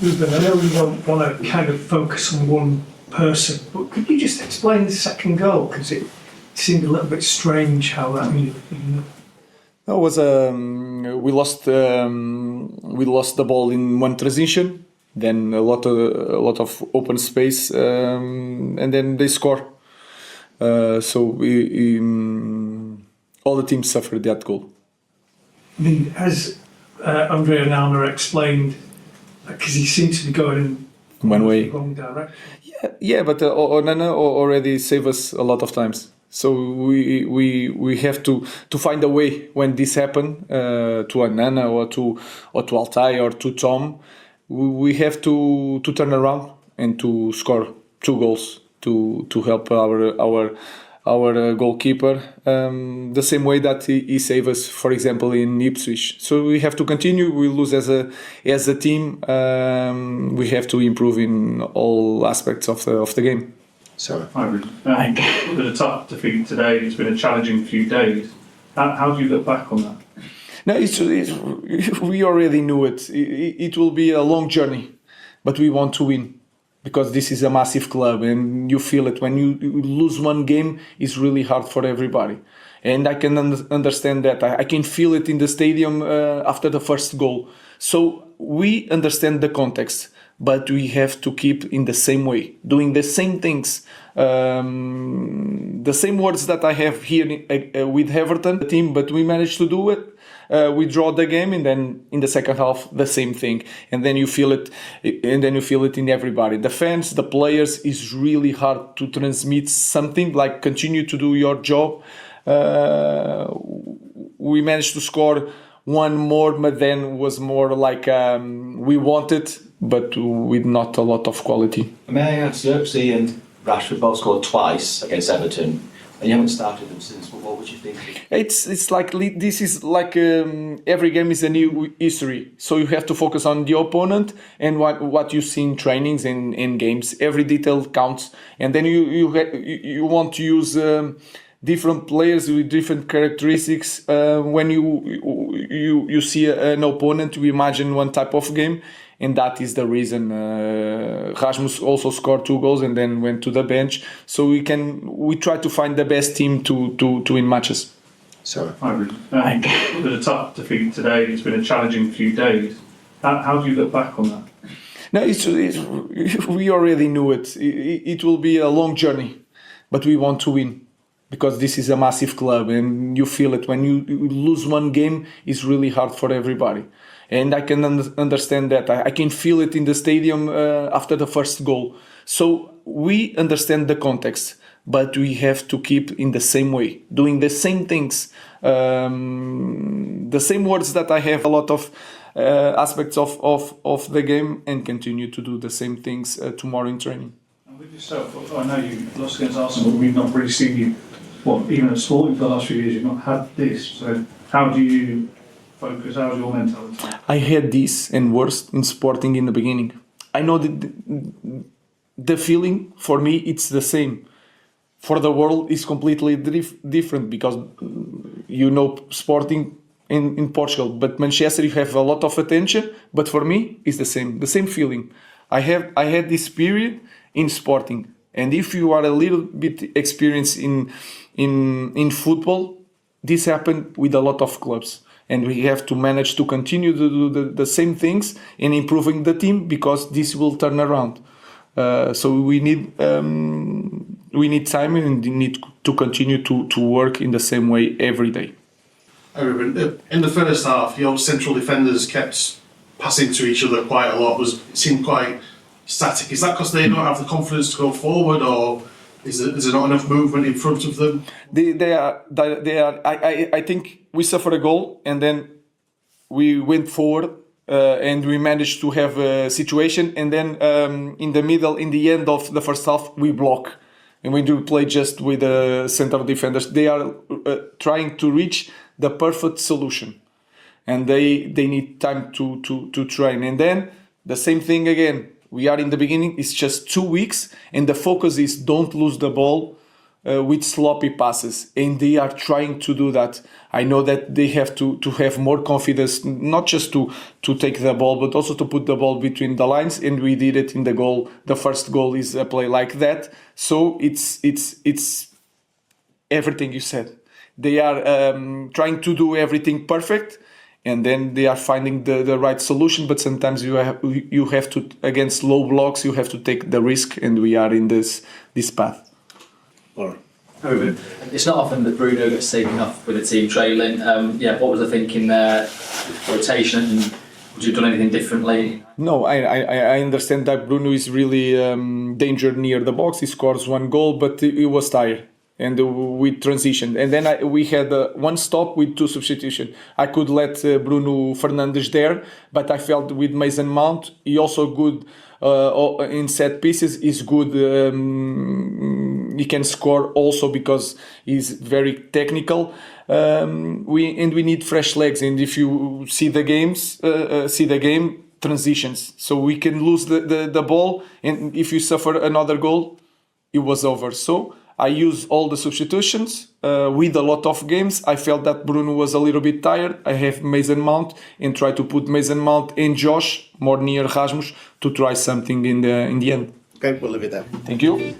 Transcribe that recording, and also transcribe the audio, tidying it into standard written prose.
Ruben, I know we don't want to kind of focus on one person, but could you just explain the second goal? Because it seemed a little bit strange how that. That was we lost the ball in one transition, then a lot of open space, and then they score. So all the teams suffered that goal. I mean, as Andre Onana explained, because he seems to be going in one way, the wrong direction. Yeah, but Onana already saved us a lot of times. So we have to find a way when this happen to Onana or to Altai or to Tom. We have to turn around and to score 2 goals to help our goalkeeper, the same way that he saved us, for example, in Ipswich. So we have to continue. We lose as a team. We have to improve in all aspects of the game. So, Hi, Ruben. It's been a tough defeat today. It's been a challenging few days. How do you look back on that? No, we already knew it. It will be a long journey, but we want to win. Because this is a massive club and you feel it when you lose one game. It's really hard for everybody, and I can understand that. I can feel it in the stadium after the first goal. So we understand the context, but we have to keep in the same way, doing the same things, the same words that I have here with Everton team, but we managed to do it. We draw the game, and then in the second half the same thing, and then you feel it, in everybody, the fans, the players. Is really hard to transmit something like continue to do your job. We managed to score one more, but then was more like we wanted, but with not a lot of quality. may I ask, Xerxes and Rashford both scored twice against Everton, and you haven't started them since. But what would you think? It's like this is like every game is a new history. So you have to focus on the opponent and what you see in trainings and in games. Every detail counts, and then you want to use different players with different characteristics. When you see an opponent, you imagine one type of game. And that is the reason Rasmus also scored 2 goals and then went to the bench. So we try to find the best team to win matches. So, Hi, Ruben. It's been a tough defeat today. It's been a challenging few days. How do you look back on that? No, we already knew it. It will be a long journey, but we want to win. Because this is a massive club and you feel it when you lose one game. It's really hard for everybody. And I can understand that. I can feel it in the stadium after the first goal. So we understand the context, but we have to keep in the same way, doing the same things, the same words that I have a lot of aspects of the game, and continue to do the same things tomorrow in training. And with yourself, I know you lost against Arsenal, but we've not really seen you, even at Sporting for the last few years, you've not had this. So how do you focus? How's your mentality? I had this and worse in Sporting in the beginning. I know that the feeling for me it's the same. For the world is completely different because Sporting in Portugal, but Manchester you have a lot of attention. But for me it's the same feeling. I had this period in Sporting, and if you are a little bit experienced in football, this happened with a lot of clubs. And we have to manage to continue to do the same things in improving the team, because this will turn around. So we need time and need to continue to work in the same way every day. Ruben, in the first half, your central defenders kept passing to each other quite a lot. It seemed quite static. Is that because they don't have the confidence to go forward, or is there not enough movement in front of them? They are. I think we suffered a goal and then we went forward and we managed to have a situation, and then in the end of the first half, we block. And when you play just with the central defenders, they are trying to reach the perfect solution, and they need time to train. And then the same thing again. We are in the beginning. It's just 2 weeks, and the focus is don't lose the ball. with sloppy passes, and they are trying to do that. I know that they have to have more confidence, not just to take the ball, but also to put the ball between the lines, and we did it in the goal. The first goal is a play like that. So it's everything you said. They are trying to do everything perfect, and then they are finding the right solution. But sometimes you have to, against low blocks, you have to take the risk, and we are in this path. Ruben, it's not often that Bruno gets saved enough with the team trailing. What was the thinking there? Rotation, and would you have done anything differently? No, I understand that Bruno is really danger near the box. He scores one goal, but he was tired, and we transitioned. And then we had one stop with two substitutions. I could let Bruno Fernandes there, but I felt with Mason Mount, he also good in set pieces. Is good. He can score also because he's very technical. We need fresh legs, and if you see the game, transitions. So we can lose the ball, and if you suffer another goal, it was over. So I use all the substitutions with a lot of games. I felt that Bruno was a little bit tired. I have Mason Mount and try to put Mason Mount and Josh more near Rasmus to try something in the end. Okay, we'll leave it there. Thank you.